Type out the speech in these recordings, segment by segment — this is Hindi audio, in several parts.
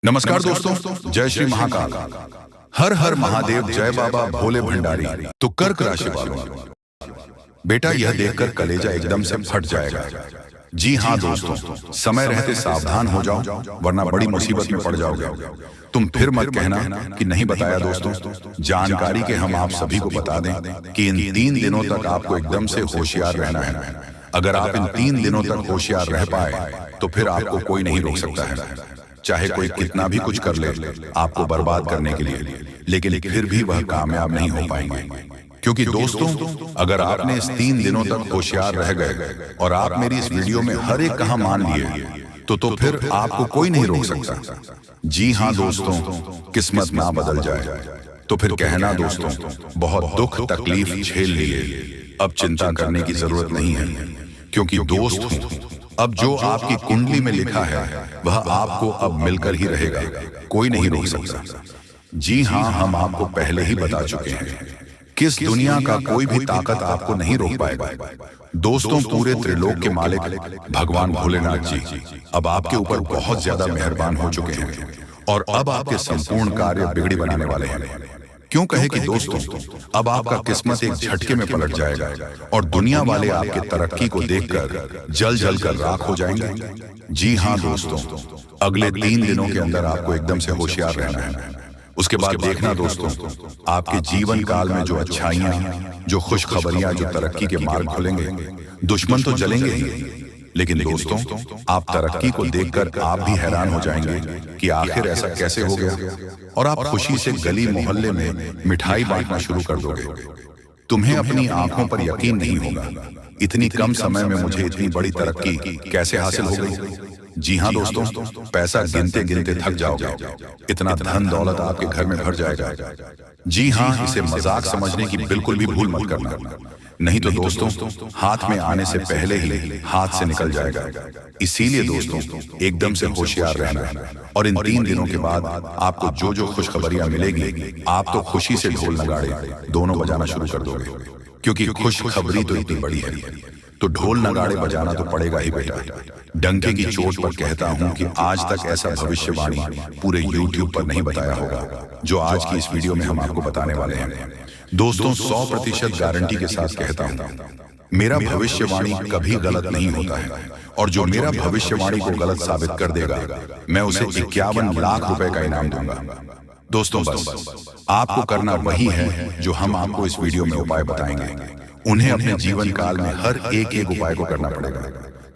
नमस्कार दोस्तों, जय श्री महाकाल। हर हर महादेव, जय बाबा भोले भंडारी। तो कर्क राशि वालों, बेटा यह देखकर कलेजा एकदम से फट जाएगा। जी हाँ दोस्तों, समय रहते सावधान हो जाओ, वरना बड़ी मुसीबत में पड़ जाओगे। तुम फिर मत कहना कि नहीं बताया। दोस्तों, जानकारी के हम आप सभी को बता दें कि इन 3 दिनों तक आपको एकदम से होशियार रहना है। अगर आप इन 3 दिनों तक होशियार रह पाए तो फिर आपको कोई नहीं रोक सकता है। चाहे कोई कितना भी कुछ कर ले आपको बर्बाद करने के लिए, लेकिन फिर भी वह कामयाब नहीं हो पाएंगे। क्योंकि दोस्तों, अगर आपने इस 3 दिनों तक होशियार रह गए और आप मेरी इस वीडियो में हर एक कहा मान लिए तो फिर आपको कोई नहीं रोक सकता। जी हाँ दोस्तों, किस्मत ना बदल जाए तो फिर कहना दोस्तों, बहुत दुख तकलीफ झेल लिए, अब चिंता करने की जरूरत नहीं है। क्योंकि दोस्त, अब जो आपकी कुंडली में लिखा है वह आपको अब मिलकर ही रहेगा, कोई नहीं रोक सकता। जी हाँ, हम आपको पहले ही बता चुके हैं, किस दुनिया का कोई भी ताकत आपको नहीं रोक पाएगा। दोस्तों, पूरे त्रिलोक के मालिक भगवान भोलेनाथ जी अब आपके ऊपर बहुत ज्यादा मेहरबान हो चुके हैं और अब आपके संपूर्ण कार्य बिगड़ी बनाने वाले हैं। क्यों कहे कि दोस्तों, अब आपका किस्मत एक झटके में पलट जाएगा और दुनिया वाले आपके तरक्की को देखकर जल जल कर राख हो जाएंगे। जी हाँ दोस्तों, अगले 3 दिनों के अंदर आपको एकदम से होशियार रहना है। उसके बाद देखना दोस्तों, आपके जीवन काल में जो अच्छाइयां, जो खुशखबरियां, जो तरक्की के मार्ग खुलेंगे। दुश्मन तो जलेंगे ही, लेकिन दोस्तों, आप तरक्की को देखकर आप भी हैरान हो जाएंगे कि आखिर ऐसा कैसे हो गया, और आप खुशी से गली मोहल्ले में मिठाई बांटना शुरू कर दोगे। तुम्हें अपनी आंखों पर यकीन नहीं होगा, इतनी कम समय में मुझे इतनी बड़ी तरक्की कैसे हासिल हो गई। जी हाँ दोस्तों, पैसा गिनते गिनते थक जाओगे, इतना धन दौलत आपके घर में भर जाएगा। जी हाँ, इसे मजाक समझने की बिल्कुल भी भूल मत करना, नहीं तो दोस्तों हाथ में आने से पहले ही हाथ से निकल जाएगा। इसीलिए दोस्तों, एकदम से होशियार रहना है। और इन 3 दिनों के बाद आपको जो जो खुशखबरियां मिलेगी, आप तो खुशी से ढोल नगाड़े दोनों बजाना शुरू कर दोगे। क्योंकि खुशखबरी तो इतनी बड़ी है तो ढोल नगाड़े बजाना तो पड़ेगा ही बेटा। डंके की चोट पर कहता हूं कि आज तक ऐसा भविष्यवाणी पूरे YouTube पर नहीं बताया होगा जो आज की इस वीडियो में हम आपको बताने वाले हैं। दोस्तों, 100% गारंटी के साथ कहता हूं, मेरा भविष्यवाणी कभी गलत नहीं होता है, और जो मेरा भविष्यवाणी को गलत साबित कर देगा, मैं उसे 51 लाख रुपए का इनाम दूंगा। दोस्तों, बस आपको करना वही है जो हम आपको इस वीडियो में उपाय बताएंगे। उन्हें अपने जीवन काल में हर एक उपाय को करना पड़ेगा,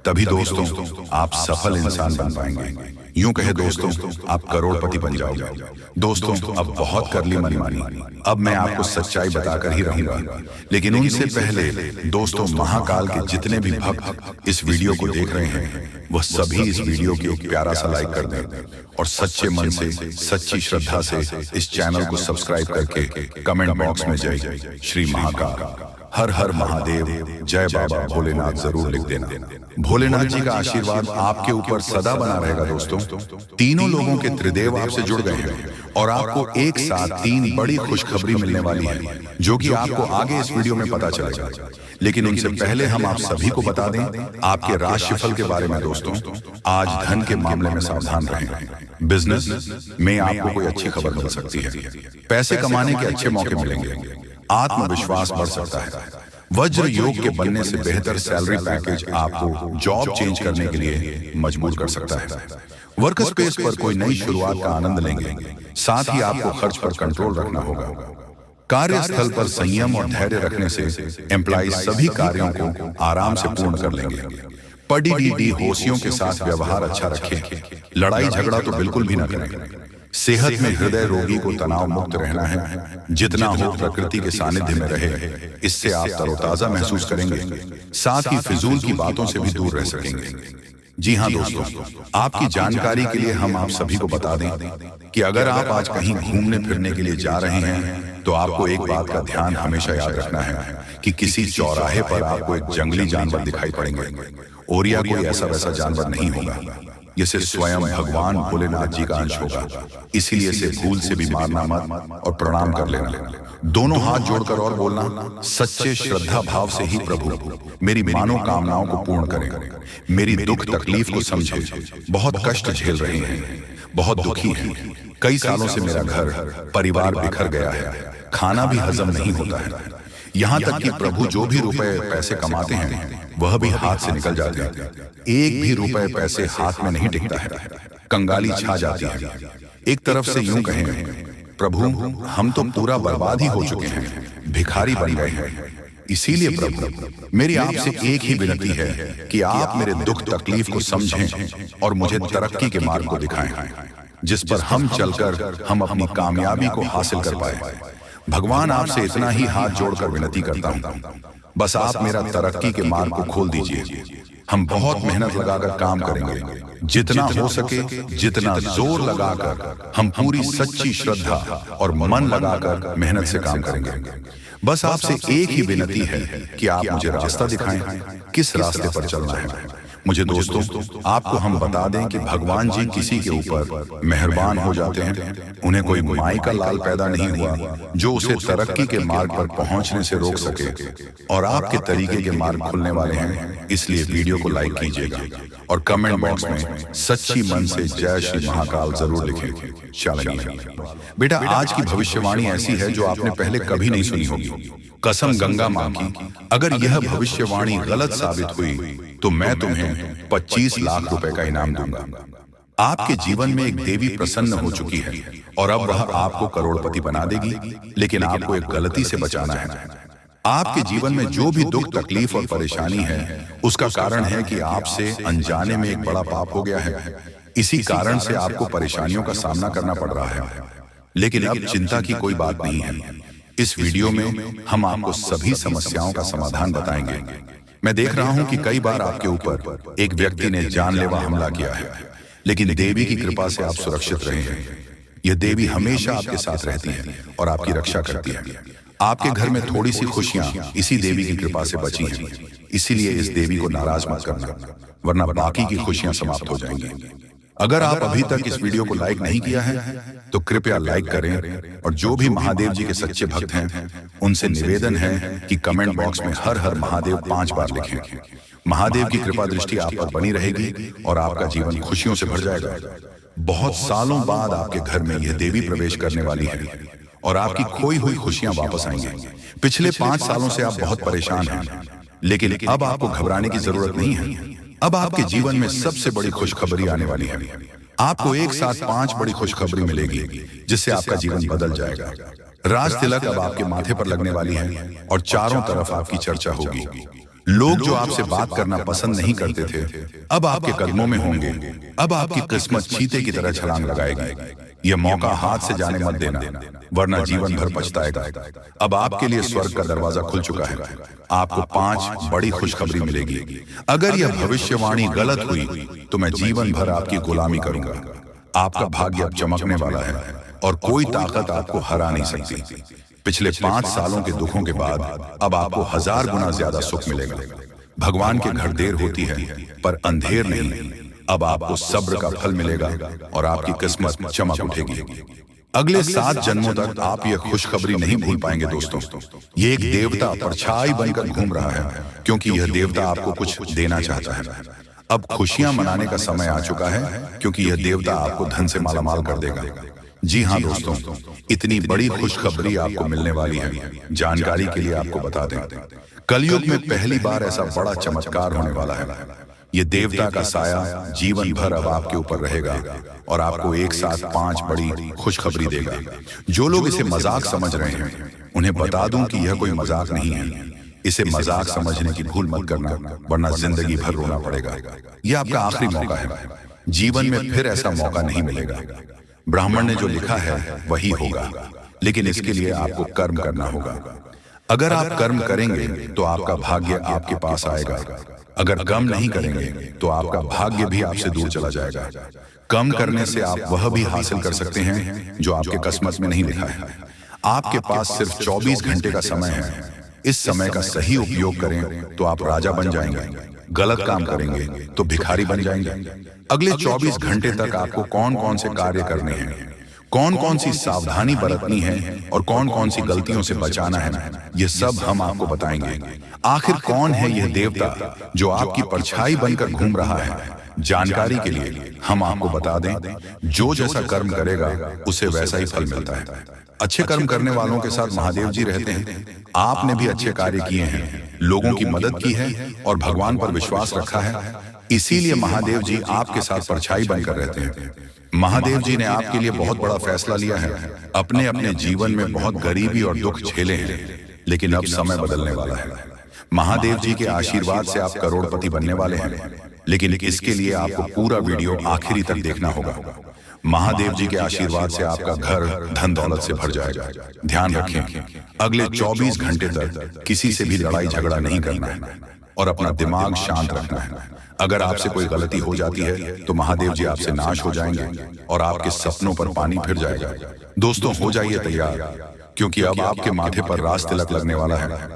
तभी दोस्तों आप सफल इंसान बन पाएंगे। यूं कहे दोस्तों, आप करोड़पति बन जाओगे। दोस्तों, अब बहुत कर ली मनमानी, अब मैं आपको सच्चाई बताकर ही रहूंगा। लेकिन उनसे पहले दोस्तों, महाकाल के जितने भी भक्त इस वीडियो को देख रहे हैं, वह सभी इस वीडियो को एक प्यारा सा लाइक कर दें और सच्चे मन से, सच्ची श्रद्धा से इस चैनल को सब्सक्राइब करके कमेंट बॉक्स में जय श्री महाकाल, हर हर महादेव, जय बाबा भोलेनाथ जरूर लिख देना। भोलेनाथ जी का आशीर्वाद आपके ऊपर सदा बना रहेगा। दोस्तों, तीनों लोगों के त्रिदेव आपसे जुड़ गए हैं और आपको एक साथ 3 बड़ी खुशखबरी मिलने वाली है, जो कि आपको आगे इस वीडियो में पता चलेगा। लेकिन उनसे पहले हम आप सभी को बता दें आपके राशिफल के बारे में। दोस्तों, आज धन के मामले में सावधान रहें। बिजनेस में आपको कोई अच्छी खबर मिल सकती है, पैसे कमाने के अच्छे मौके मिलेंगे, आत्मविश्वास बढ़ सकता है। वज्र योग के बनने से बेहतर सैलरी पैकेज आपको जॉब चेंज करने के लिए मजबूर कर सकता है। वर्क स्पेस पर कोई नई शुरुआत का आनंद लेंगे, साथ ही आपको खर्च पर कंट्रोल रखना होगा। कार्यस्थल पर संयम और धैर्य रखने से एम्प्लॉय सभी कार्यों को आराम से पूर्ण कर लेंगे। पढ़ी होशियों के साथ व्यवहार अच्छा रखें, लड़ाई झगड़ा तो बिल्कुल भी न करें। सेहत में हृदय रोगी को तनाव मुक्त रहना है, जितना हो प्रकृति के सानिध्य में रहे, इससे आप तरोताजा महसूस करेंगे, साथ ही फिजूल की बातों से भी दूर रह सकेंगे। जी हाँ दोस्तों, आपकी जानकारी के लिए हम आप सभी को बता दें कि अगर आप आज कहीं घूमने फिरने के लिए जा रहे हैं तो आपको एक बात का ध्यान हमेशा याद रखना है कि किसी चौराहे पर आपको एक जंगली जानवर दिखाई पड़ेंगे, और या कोई ऐसा वैसा जानवर नहीं होगा, जिसे स्वयं भगवान भोलेनाथ जी का अंश होगा। इसीलिए इसे भूल से भी मारना मत और प्रणाम कर लेना। दोनों हाथ जोड़कर और बोलना, सच्चे श्रद्धा भाव से ही प्रभु मेरी मनोकामनाओं को पूर्ण करें, मेरी दुख तकलीफ को समझे, बहुत कष्ट झेल रहे हैं, बहुत दुखी हैं। कई सालों से मेरा घर परिवार बिखर गया है, खाना भी हजम नहीं होता है। यहाँ तक कि प्रभु जो भी रुपए पैसे कमाते हैं वह भी हाथ से निकल जाते हैं। एक भी रुपए पैसे हाथ में नहीं टिकता है, कंगाली छा जाती है। एक तरफ से यूं कहें, प्रभु हम तो पूरा बर्बाद ही हो चुके हैं, भिखारी बन गए हैं। इसीलिए प्रभु मेरी आपसे एक ही विनती है कि आप मेरे दुख तकलीफ को समझें और मुझे तरक्की के मार्ग को दिखाएं, जिस पर हम चलकर हम अपनी कामयाबी को हासिल कर पाए। भगवान आपसे इतना ही हाथ जोड़कर विनती करता हूँ, बस आप मेरा तरक्की के मार्ग को खोल दीजिए। हम बहुत मेहनत लगाकर काम करेंगे, जितना हो सके जितना जोर लगाकर हम पूरी सच्ची श्रद्धा और मन लगाकर मेहनत से काम करेंगे। बस आपसे एक ही विनती है कि आप मुझे रास्ता दिखाएं, किस रास्ते पर चलना है। मुझे दोस्तों आपको हम बता दें कि भगवान जी किसी के ऊपर मेहरबान हो जाते हैं। उन्हें कोई माई का लाल पैदा नहीं हुआ जो उसे तरक्की के मार्ग पर पहुंचने से रोक सके, और आपके तरीके के मार्ग खुलने वाले हैं। इसलिए वीडियो को लाइक कीजिएगा और कमेंट बॉक्स में सच्ची मन से जय श्री महाकाल जरूर लिखें। चलिए बेटा, आज की भविष्यवाणी ऐसी है जो आपने पहले कभी नहीं सुनी होगी। कसम गंगा मां की, अगर यह भविष्यवाणी गलत साबित हुई तो मैं तुम्हें 25 लाख रुपए का इनाम दूंगा। आपके जीवन में एक देवी प्रसन्न हो चुकी है और अब वह आपको करोड़पति बना देगी, लेकिन आपको एक गलती से बचाना है। आपके जीवन में जो भी दुख तकलीफ और परेशानी है उसका कारण है कि आपसे अनजाने में एक बड़ा पाप हो गया है। इसी कारण से आपको परेशानियों का सामना करना पड़ रहा है। लेकिन अब चिंता की कोई बात नहीं है। इस वीडियो में हम आपको सभी समस्याओं का समाधान बताएंगे। मैं देख रहा हूं कि कई बार आपके ऊपर एक व्यक्ति ने जानलेवा हमला किया है, लेकिन देवी की कृपा से आप सुरक्षित रहे हैं। यह देवी हमेशा आपके साथ रहती है और आपकी रक्षा करती है। आपके घर में थोड़ी सी खुशियां इसी देवी की कृपा से बची हैं। इसीलिए इस देवी को नाराज मत करना, वरना बाकी की खुशियां समाप्त हो जाएंगी। अगर आप अभी तक इस वीडियो को लाइक नहीं किया है तो कृपया लाइक करें, और जो भी महादेव जी के सच्चे भक्त हैं उनसे निवेदन है कि कमेंट बॉक्स में हर हर महादेव 5 बार लिखें। महादेव की कृपा दृष्टि आप पर बनी रहेगी और आपका जीवन खुशियों से भर जाएगा। बहुत सालों बाद आपके घर में यह देवी प्रवेश करने वाली है और आपकी खोई हुई खुशियां वापस आएंगी। पिछले 5 सालों से आप बहुत परेशान हैं, लेकिन अब आपको घबराने की जरूरत नहीं है। अब आपके जीवन में सबसे बड़ी खुशखबरी आने वाली है। आपको एक साथ 5 बड़ी खुशखबरी मिलेगी जिससे आपका जीवन बदल जाएगा। राज तिलक अब आपके माथे पर लगने वाली है और चारों तरफ आपकी चर्चा होगी। लोग जो आपसे बात करना पसंद नहीं करते थे अब आपके कदमों में होंगे। अब आपकी किस्मत चीते की तरह छलांग लगाएगी। यह मौका हाथ से जाने मत देना, वरना जीवन भर पछताएगा। अब आपके लिए स्वर्ग का दरवाजा खुल चुका है। आपको 5 बड़ी खुशखबरी मिलेगी। अगर यह भविष्यवाणी गलत हुई तो मैं जीवन भर आपकी गुलामी करूंगा। आपका भाग्य अब चमकने वाला है और कोई ताकत आपको हरा नहीं सकती। पिछले 5 सालों के दुखों के बाद अब आपको 1000 गुना ज्यादा सुख मिलेगा। भगवान के घर देर होती है पर अंधेर नहीं। अब आपको सब्र का फल मिलेगा और आपकी किस्मत चमक उठेगी। अगले 7 जन्मों तक आप यह खुशखबरी नहीं भूल पाएंगे दोस्तों। ये एक देवता परछाई बनकर घूम रहा है, क्योंकि यह देवता आपको कुछ देना चाहता है। अब खुशियां मनाने का समय आ चुका है, क्योंकि यह देवता आपको धन से मालामाल कर देगा। जी हाँ दोस्तों, इतनी बड़ी खुशखबरी आपको मिलने वाली है। जानकारी के लिए आपको बता दें, कलयुग में पहली बार ऐसा बड़ा चमत्कार होने वाला है। ये देवता का साया जीवन भर अब आपके ऊपर रहेगा और आपको एक साथ 5 बड़ी खुशखबरी देगा। जो लोग इसे मजाक समझ रहे हैं उन्हें बता दूं कि यह कोई मजाक नहीं है। इसे मजाक समझने की भूल मत करना, वरना जिंदगी भर रोना पड़ेगा। यह आपका आखिरी मौका है। जीवन में फिर ऐसा मौका नहीं मिलेगा। ब्राह्मण ने जो लिखा है वही होगा, लेकिन इसके लिए आपको कर्म करना होगा। अगर आप कर्म करेंगे तो आपका भाग्य आपके पास आएगा। अगर कर्म नहीं करेंगे तो आपका भाग्य भी आपसे दूर चला जाएगा। कर्म करने से आप वह भी हासिल कर सकते हैं जो आपके किस्मत में नहीं लिखा है। आपके पास सिर्फ 24 घंटे का समय है। इस समय का सही उपयोग करें तो आप राजा बन जाएंगे। गलत काम करेंगे तो भिखारी बन जाएंगे। अगले 24 घंटे तक आपको कौन कौन से कार्य करने हैं कौन कौन सी सावधानी बरतनी है और कौन कौन सी गलतियों से बचाना है, ये सब हम आपको बताएंगे। आखिर कौन है यह देवता जो आपकी परछाई बनकर घूम रहा है? जानकारी के लिए हम आपको बता दें, जो जैसा कर्म करेगा उसे वैसा ही फल मिलता है। अच्छे कर्म करने वालों के साथ महादेव जी रहते हैं। आपने भी अच्छे कार्य किए हैं, लोगों की मदद की है और भगवान पर विश्वास रखा है, इसीलिए महादेव जी आपके साथ परछाई बनकर रहते हैं। महादेव जी ने आपके लिए बहुत बड़ा फैसला लिया है। अपने अपने जीवन में बहुत गरीबी और दुख झेले हैं, लेकिन अब समय बदलने वाला है। महादेव जी के आशीर्वाद से आप करोड़पति बनने वाले हैं, लेकिन इसके लिए आपको पूरा वीडियो आखिरी तक देखना होगा। महादेव जी के आशीर्वाद से आपका घर धन दौलत से भर जाएगा। ध्यान रखें, अगले 24 घंटे तक किसी से भी लड़ाई झगड़ा नहीं करना है और अपना दिमाग शांत रखना है। अगर आपसे कोई गलती हो जाती है तो महादेव जी आपसे नाश हो जाएंगे और आपके सपनों पर पानी फिर जाएगा। दोस्तों, हो जाइए तैयार, क्योंकि अब आपके माथे पर राज तिलक लगने वाला है।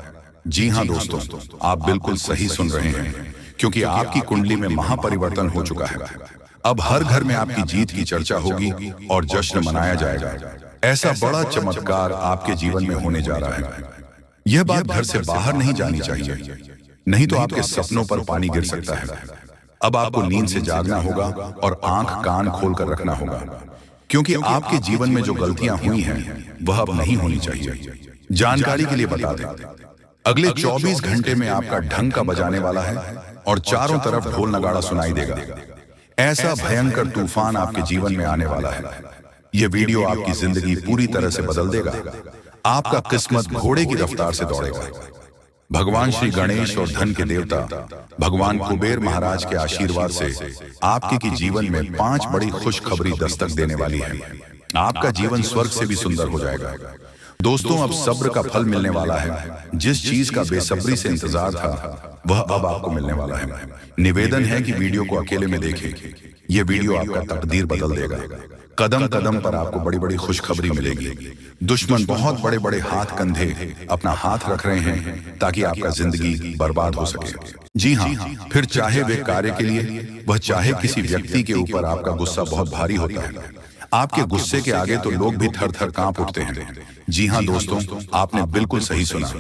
जी हाँ दोस्तों, आप बिल्कुल सही सुन रहे हैं, क्योंकि आपकी कुंडली में महापरिवर्तन हो चुका है। अब हर घर में आपकी जीत की चर्चा होगी और जश्न मनाया जाएगा। ऐसा बड़ा चमत्कार आपके जीवन में होने जा रहा है। यह बात घर से बाहर नहीं जानी चाहिए, नहीं तो आपके सपनों पर पानी गिर सकता है। अब आपको नींद से जागना होगा और आंख कान खोलकर रखना होगा, क्योंकि आपके जीवन में जो गलतियां हुई हैं वह अब नहीं होनी चाहिए। जानकारी के लिए बता दें, अगले 24 घंटे में आपका ढंग का बजाने वाला है और चारों तरफ ढोल नगाड़ा सुनाई देगा। ऐसा भयंकर तूफान आपके जीवन में आने वाला है। यह वीडियो आपकी जिंदगी पूरी तरह से बदल देगा। आपका किस्मत घोड़े की रफ्तार से दौड़ेगा। भगवान श्री गणेश और धन के देवता भगवान कुबेर महाराज के आशीर्वाद से आपके की जीवन में 5 बड़ी खुशखबरी दस्तक देने वाली है। आपका जीवन स्वर्ग से भी सुंदर हो जाएगा। दोस्तों, अब सब्र का फल मिलने वाला है। जिस चीज का बेसब्री से इंतजार था वह अब आपको मिलने वाला है। निवेदन है कि वीडियो को अकेले में देखें। यह वीडियो आपका तकदीर बदल देगा। कदम कदम पर आपको बड़ी बड़ी खुशखबरी मिलेगी। दुश्मन बहुत बड़े बड़े हाथ कंधे अपना हाथ रख रहे हैं ताकि आपका जिंदगी बर्बाद हो सके। जी हाँ, फिर चाहे वे कार्य के लिए, वह चाहे किसी व्यक्ति के ऊपर आपका गुस्सा बहुत भारी होता है। आपके गुस्से के आगे तो लोग भी थर थर कांप उठते हैं। जी हाँ दोस्तों, आपने बिल्कुल सही सुना।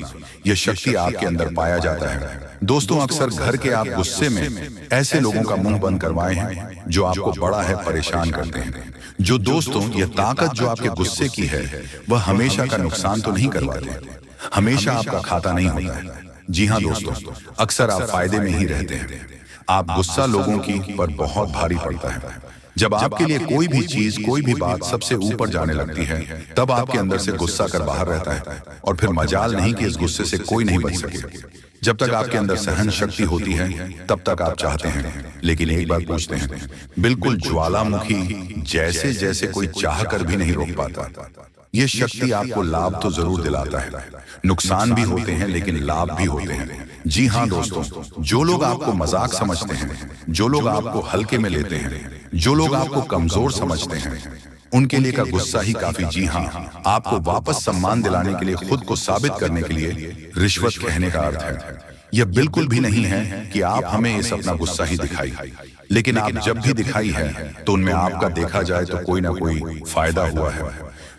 यह शक्ति आपके अंदर पाया जाता है। दोस्तों, अक्सर घर के आप गुस्से में ऐसे लोगों का मुंह बंद करवाए हैं जो आपको बड़ा है परेशान करते हैं। जो दोस्तों, यह ताकत जो आपके गुस्से की है वह हमेशा का नुकसान तो नहीं करवाते, हमेशा आपका खाता नहीं होता है। जी हाँ दोस्तों, अक्सर आप फायदे में ही रहते हैं। आप गुस्सा लोगों की पर बहुत भारी पड़ता है। जब आपके लिए कोई भी चीज, कोई भी बात सबसे ऊपर जाने लगती है, तब आपके अंदर से गुस्सा कर बाहर रहता है और फिर मजाल नहीं कि इस गुस्से से कोई नहीं बच सके। जब तक आपके अंदर सहन शक्ति होती है तब तक आप चाहते हैं, लेकिन एक बात पूछते हैं, बिल्कुल ज्वालामुखी जैसे जैसे कोई चाह कर भी नहीं रोक पाता। ये शक्ति आपको लाभ तो जरूर दिलाता है, नुकसान भी होते हैं लेकिन लाभ भी होते हैं। जी हाँ दोस्तों, जो लोग आपको मजाक समझते हैं, जो लोग आपको हल्के में लेते हैं, जो लोग आपको कमजोर समझते हैं, उनके लिए का गुस्सा ही काफी। जी हाँ, आपको वापस सम्मान दिलाने के लिए, खुद को साबित करने के लिए रिश्वत कहने का अर्थ है। यह बिल्कुल भी नहीं है कि आप हमें इस अपना गुस्सा ही दिखाई, लेकिन आप जब भी दिखाई है तो उनमें आपका देखा जाए तो कोई ना कोई फायदा हुआ है,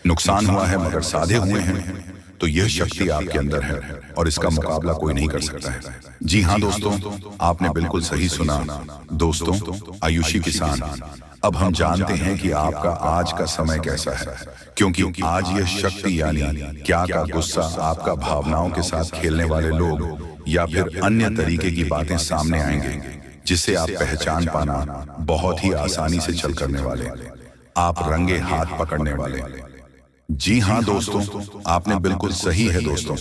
नुकसान हुआ है, मगर साधे हुए हैं। तो यह शक्ति आपके अंदर है और इसका मुकाबला कोई नहीं कर सकता है। जी हाँ दोस्तों, आपने बिल्कुल सही सुना। दोस्तों, आयुषी किसान, अब हम जानते हैं कि आपका आज का समय कैसा है, क्योंकि आज यह शक्ति यानी क्या का गुस्सा आपका भावनाओं के साथ खेलने वाले लोग या फिर अन्य तरीके की बातें सामने आएंगे, जिसे आप पहचान पाना बहुत ही आसानी से छल करने वाले, आप रंगे हाथ पकड़ने वाले। जी हाँ दोस्तों, आपने बिल्कुल सही है। दोस्तों,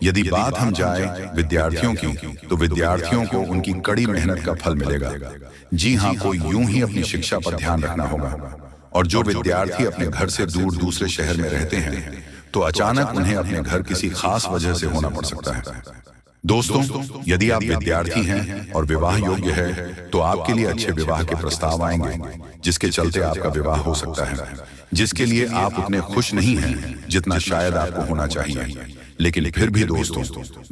यदि बात हम जाए विद्यार्थियों की, तो विद्यार्थियों को उनकी कड़ी मेहनत का फल मिलेगा। जी हाँ, कोई यूं ही अपनी शिक्षा पर ध्यान रखना होगा। और जो विद्यार्थी अपने घर से दूर दूसरे शहर में रहते हैं, तो अचानक उन्हें अपने घर किसी खास वजह से होना पड़ सकता है। दोस्तों, यदि आप विद्यार्थी हैं और विवाह योग्य है, तो आपके लिए अच्छे विवाह के प्रस्ताव आएंगे, जिसके चलते आपका विवाह हो सकता है, जिसके लिए आप उतने खुश नहीं हैं जितना शायद आपको होना चाहिए। लेकिन फिर भी दोस्तों,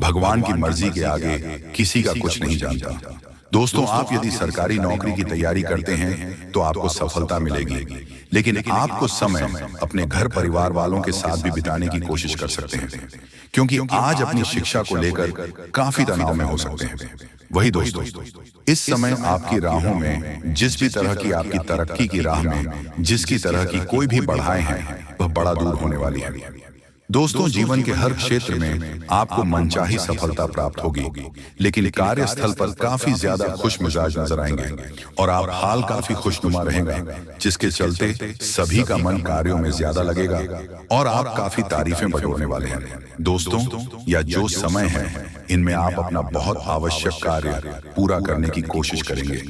भगवान की मर्जी के आगे किसी का कुछ नहीं जानता। दोस्तों, आप यदि सरकारी नौकरी की तैयारी करते हैं तो आपको सफलता मिलेगी, लेकिन आपको समय अपने घर परिवार वालों के साथ भी बिताने की कोशिश कर सकते हैं, क्योंकि आज अपनी शिक्षा को लेकर काफी तनाव में हो सकते हैं। वही दोस्तों, इस समय आपकी राहों में जिस भी तरह की आपकी तरक्की की राह में जिसकी तरह की कोई भी बढ़ाएं हैं, वह बड़ा दूर होने वाली है। दोस्तों, जीवन के हर क्षेत्र में आपको मनचाही सफलता प्राप्त होगी, लेकिन कार्यस्थल पर काफी ज्यादा खुश मिजाज नजर आएंगे और आप हाल काफी खुशनुमा रहेगा, जिसके चलते सभी का मन कार्यों में ज्यादा लगेगा और आप काफी तारीफें बटोरने वाले हैं। दोस्तों, या जो समय है इनमें आप अपना बहुत आवश्यक कार्य पूरा करने की कोशिश करेंगे,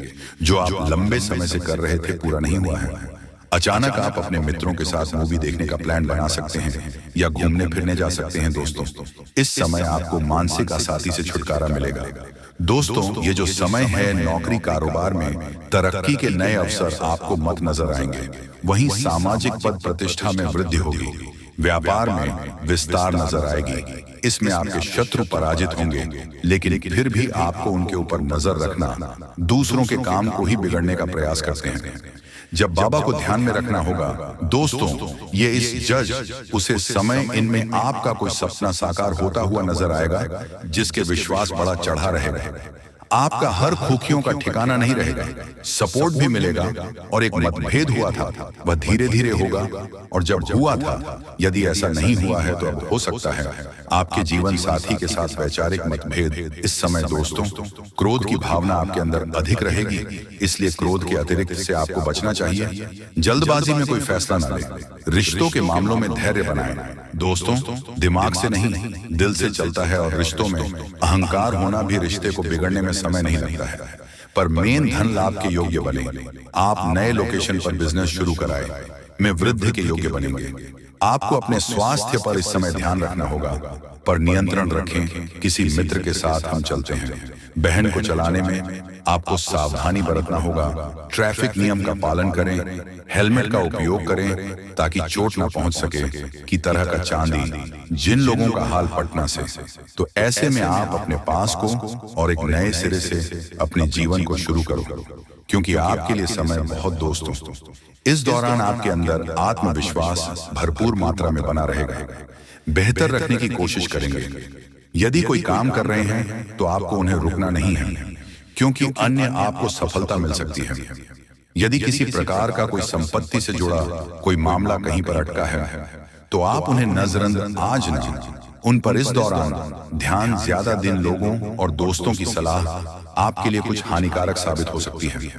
जो आप लंबे समय से कर रहे थे पूरा नहीं हुआ है। अचानक आप अपने मित्रों के साथ मूवी देखने का प्लान बना सकते हैं या घूमने फिरने जा सकते हैं। दोस्तों, इस समय आपको मानसिक अशांति से छुटकारा मिलेगा। दोस्तों, ये जो समय है, नौकरी कारोबार में तरक्की के नए अवसर आपको मत नजर आएंगे। वहीं सामाजिक पद प्रतिष्ठा में वृद्धि होगी, व्यापार में विस्तार नजर आएगी। इसमें आपके शत्रु पराजित होंगे, लेकिन फिर भी आपको उनके ऊपर नजर रखना, दूसरों के काम को ही बिगड़ने का प्रयास करते हैं। जब बाबा को ध्यान में रखना होगा। दोस्तों, ये इस जज उसे समय इनमें आपका कोई सपना साकार होता हुआ नजर आएगा, जिसके विश्वास बड़ा चढ़ा रहेगा। आपका हर खुशियों का ठिकाना नहीं रहेगा, सपोर्ट भी मिलेगा और एक मतभेद हुआ था वह धीरे धीरे होगा, और जब हुआ था, यदि ऐसा नहीं हुआ है तो अब हो सकता है आपके जीवन साथी के साथ वैचारिक मतभेद। इस समय दोस्तों, क्रोध की भावना आपके अंदर अधिक रहेगी, इसलिए क्रोध के अतिरिक्त से आपको बचना चाहिए। जल्दबाजी में कोई फैसला न लें। रिश्तों के मामलों में धैर्य बनाएं। दोस्तों, दिमाग से नहीं दिल से चलता है, और रिश्तों में अहंकार होना भी रिश्ते को बिगड़ने में समय नहीं लगता है। पर मेन धन लाभ के योग्य बने। आप नए लोकेशन पर बिजनेस शुरू कराएं, में वृद्धि के योग्य बनेंगे। आपको अपने स्वास्थ्य पर इस समय ध्यान रखना होगा, पर नियंत्रण रखें। किसी मित्र के साथ हम चलते हैं, बहन को चलाने में आपको सावधानी बरतना होगा। ट्रैफिक नियम का पालन करें, हेलमेट का उपयोग करें ताकि चोट ना पहुंच सके। की तरह का चांदी जिन लोगों का हाल पटना से, तो ऐसे में आप अपने पास को और एक नए सिरे से अपने जीवन को शुरू करो, क्योंकि आपके लिए समय बहुत दोस्तों। इस दौरान आपके अंदर आत्मविश्वास भरपूर मात्रा में बना रहेगा। बेहतर रखने की कोशिश करेंगे। यदि कोई काम कर रहे हैं तो आपको उन्हें रुकना नहीं है, क्योंकि अन्य आपको सफलता मिल सकती है। यदि किसी प्रकार का कोई संपत्ति से जुड़ा कोई मामला कहीं पर अटका है, तो आप उन्हें नजरअंदाज न उन पर इस दौरान ध्यान ज्यादा दिन लोगों और दोस्तों की सलाह आपके लिए कुछ हानिकारक साबित हो सकती है।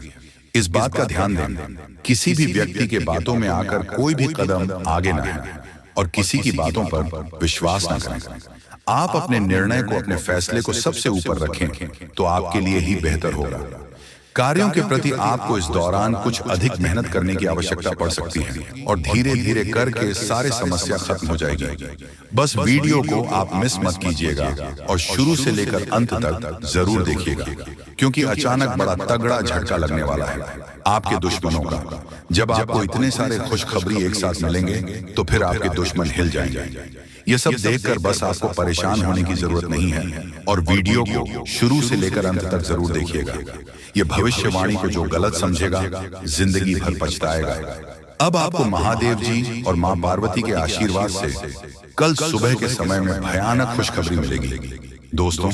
इस बात का ध्यान दें, किसी भी व्यक्ति के बातों में आकर कोई भी कदम आगे न है और किसी की बातों पर विश्वास न करें। आप अपने निर्णय को, अपने फैसले को सबसे ऊपर रखें तो आपके लिए ही बेहतर होगा। कार्यों के प्रति आपको इस दौरान कुछ अधिक मेहनत करने की आवश्यकता पड़ सकती है, और धीरे धीरे करके सारी समस्या खत्म हो जाएगी। बस वीडियो को आप मिस मत कीजिएगा और शुरू से लेकर अंत तक जरूर देखिएगा, क्योंकि अचानक बड़ा तगड़ा झटका लगने वाला है आपके दुश्मनों का। जब आपको इतने सारे खुशखबरी एक साथ मिलेंगे तो फिर आपके दुश्मन हिल जाएंगे। ये सब देखकर बस आपको परेशान होने की जरूरत नहीं है, और वीडियो को शुरू से लेकर अंत तक जरूर देखिएगा। ये भविष्यवाणी को जो गलत समझेगा जिंदगी भर पछताएगा। अब आपको महादेव जी और मां पार्वती के आशीर्वाद से कल सुबह के समय में भयानक खुशखबरी मिलेगी। दोस्तों,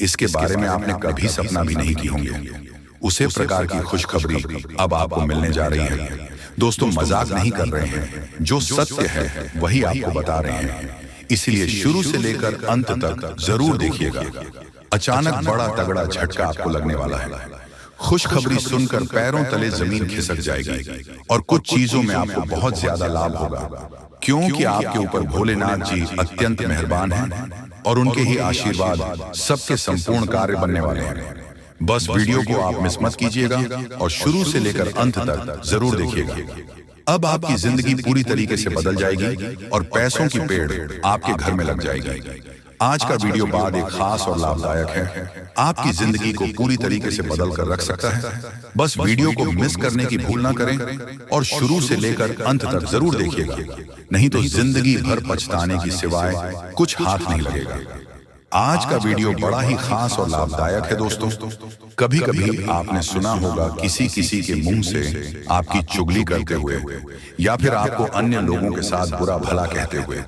इसके बारे में आपने कभी सपना भी नहीं की होंगे। उसी प्रकार की खुशखबरी अब आपको मिलने जा रही है। दोस्तों, मजाक नहीं कर रहे हैं, जो सत्य है वही आपको बता रहे हैं, इसलिए शुरू से लेकर अंत तक जरूर देखिएगा। अचानक बड़ा तगड़ा झटका आपको लगने वाला है। खुशखबरी सुनकर पैरों तले जमीन खिसक जाएगी, और कुछ चीजों में आपको बहुत ज्यादा लाभ होगा, क्योंकि आपके ऊपर भोलेनाथ जी अत्यंत मेहरबान हैं और उनके ही आशीर्वाद सबके संपूर्ण कार्य बनने वाले हैं। बस वीडियो को आप मिस मत कीजिएगा और शुरू से लेकर अंत तक जरूर देखिएगा। अब आपकी जिंदगी पूरी तरीके से बदल जाएगी और पैसों की पेड़ आपके घर में लग जाएगी। आज का वीडियो बाद एक खास और लाभदायक है, आपकी जिंदगी को पूरी तरीके से बदल कर रख सकता है। बस वीडियो को मिस करने की भूल ना करें और शुरू से लेकर अंत तक जरूर देखिएगा, नहीं तो जिंदगी भर पछताने की सिवाय कुछ हाथ नहीं लगेगा। आज का वीडियो बड़ा ही खास और लाभदायक है दोस्तों। कभी कभी आपने सुना होगा किसी किसी के मुंह से आपकी चुगली करते हुए या फिर आपको अन्य लोगों के साथ बुरा भला कहते हुए।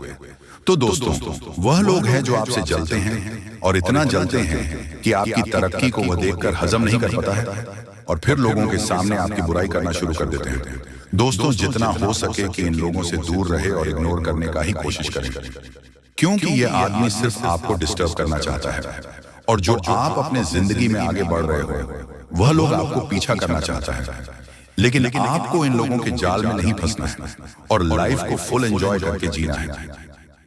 तो दोस्तों, वह लोग हैं जो आपसे जलते हैं और इतना जलते हैं कि आपकी तरक्की को वह देखकर हजम नहीं कर पाता है और फिर लोगों के सामने आपकी बुराई करना शुरू कर देते हैं। दोस्तों, जितना हो सके कि इन लोगों से दूर रहे और इग्नोर करने का ही कोशिश करें, क्योंकि ये आदमी सिर्फ आपको डिस्टर्ब करना चाहता है और जो आप अपने जिंदगी में आगे बढ़ रहे हो वह लोग आपको पीछा करना चाहता है। लेकिन आपको इन लोगों के जाल में नहीं फंसना है और लाइफ को फुल एंजॉय करके जीना है।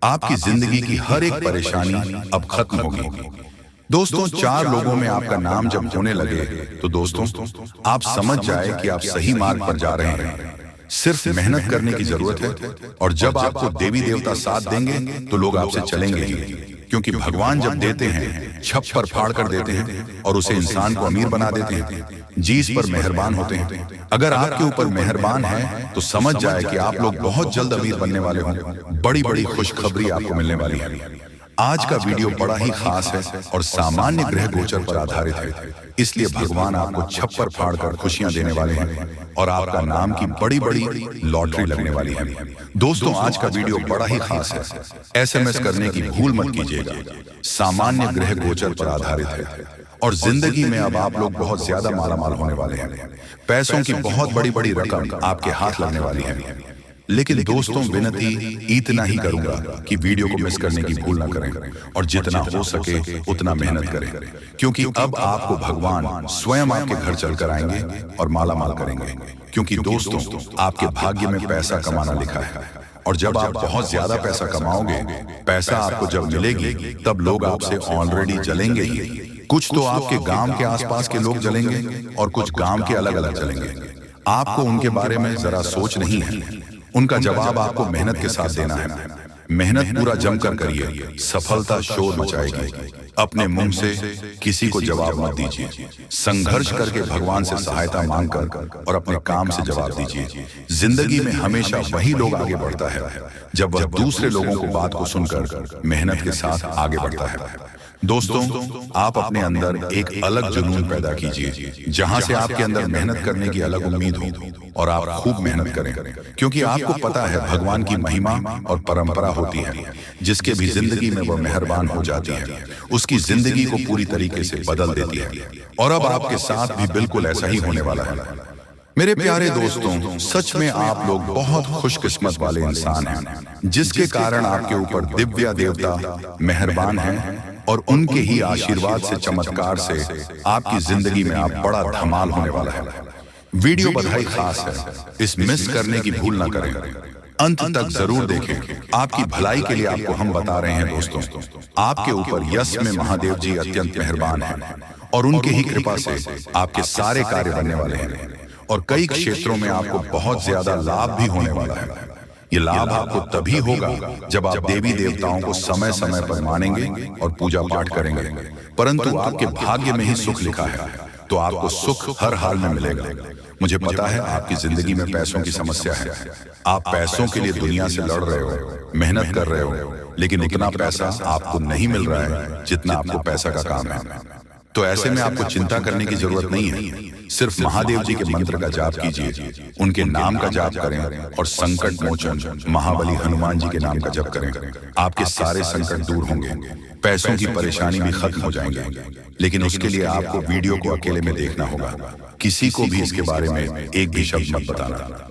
आपकी जिंदगी की हर एक परेशानी अब खत्म होगी। दोस्तों, 4 लोगों में आपका नाम जब होने लगे तो दोस्तों आप समझ जाए कि आप सही मार्ग पर जा रहे हैं। सिर्फ मेहनत करने की जरूरत है और जब आपको देवी देवता साथ देंगे तो लोग आपसे चलेंगे ही, क्योंकि भगवान जब देते हैं छप्पर फाड़ कर देते हैं और उसे इंसान को अमीर बना देते हैं। जी इस पर मेहरबान होते हैं। अगर आपके ऊपर मेहरबान है तो समझ जाए कि आप लोग बहुत जल्द अमीर बनने वाले होंगे। बड़ी बड़ी खुशखबरी आपको मिलने वाली है। आज का वीडियो बड़ा ही खास है और सामान्य ग्रह गोचर पर आधारित है, इसलिए भगवान आपको छप्पर फाड़ कर खुशियां देने वाले हैं और आपका नाम की बड़ी बड़ी लॉटरी लगने वाली है। दोस्तों, आज का वीडियो बड़ा ही खास है। SMS करने की भूल मत कीजिएगा। सामान्य ग्रह गोचर पर आधारित है और जिंदगी में अब आप लोग बहुत ज्यादा मालामाल होने वाले हैं। पैसों की बहुत बड़ी बड़ी रकम आपके हाथ लगने वाली है। लेकिन दोस्तों, विनती इतना ही करूंगा कि वीडियो को मिस करने की भूल ना करें और जितना हो सके उतना मेहनत करें, क्योंकि अब आपको भगवान स्वयं आपके घर चलकर आएंगे और मालामाल करेंगे। क्योंकि दोस्तों, आपके भाग्य में पैसा कमाना लिखा है और जब आप बहुत ज्यादा पैसा कमाओगे, पैसा आपको जब मिलेगी तब लोग आपसे ऑलरेडी जलेंगे ही। कुछ तो आपके गांव के आसपास के लोग जलेंगे और कुछ गांव के अलग अलग जलेंगे। आपको उनके बारे में जरा सोच नहीं है। उनका जवाब आपको मेहनत के साथ देना है। मेहनत पूरा जमकर करिए, सफलता शोर मचाएगी। अपने मुंह से किसी को जवाब मत दीजिए। संघर्ष करके भगवान से सहायता मांगकर और अपने काम से जवाब दीजिए। जिंदगी में हमेशा वही लोग आगे बढ़ता है जब वह दूसरे लोगों को बात को सुनकर मेहनत के साथ आगे बढ़ता है। दोस्तों, आप अपने अंदर एक अलग जुनून पैदा कीजिए, जहां से आपके अंदर मेहनत करने की अलग उम्मीद हो और आप खूब मेहनत करें, क्योंकि आपको पता है भगवान की महिमा और परंपरा होती है। जिसके भी जिंदगी में वह मेहरबान हो जाती है, उसकी जिंदगी को पूरी तरीके से बदल देती है। और अब आपके साथ भी बिल्कुल ऐसा ही होने वाला है। मेरे प्यारे दोस्तों, सच में आप लोग बहुत खुशकिस्मत वाले इंसान हैं, जिसके कारण आपके ऊपर दिव्य देवता मेहरबान हैं और उनके ही आशीर्वाद से, चमत्कार से आपकी जिंदगी में आप बड़ा धमाल होने वाला है। वीडियो बधाई खास है, इस मिस करने की भूल ना करें। अंत तक जरूर देखें। आपकी भलाई के लिए आपको हम बता रहे हैं दोस्तों, आपके ऊपर यश में महादेव जी अत्यंत मेहरबान हैं और उनके ही कृपा से आपके सारे कार्य बनने वाले हैं और कई क्षेत्रों में आपको बहुत ज्यादा लाभ भी होने वाला है। ये लाभ आपको तभी होगा जब आप देवी देवताओं को समय समय पर मानेंगे और पूजा पाठ करेंगे। परंतु आपके भाग्य में ही सुख लिखा है, तो आपको सुख हर हाल में मिलेगा। मुझे पता है आपकी जिंदगी में पैसों की समस्या है। आप पैसों के लिए दुनिया से लड़ रहे हो, मेहनत कर रहे हो, लेकिन उतना पैसा आपको नहीं मिल रहा है जितना आपको पैसा का काम है। तो ऐसे में आपको चिंता करने की जरूरत नहीं है। सिर्फ महादेव जी के मंत्र का जाप कीजिए, उनके नाम का जाप करें और संकट मोचन महाबली हनुमान जी के नाम का जप करें। आपके सारे संकट दूर होंगे, पैसों की परेशानी भी खत्म हो जाएंगे। लेकिन उसके लिए आपको वीडियो को अकेले में देखना होगा। किसी को भी इसके बारे में एक भी शब्द मत बताना।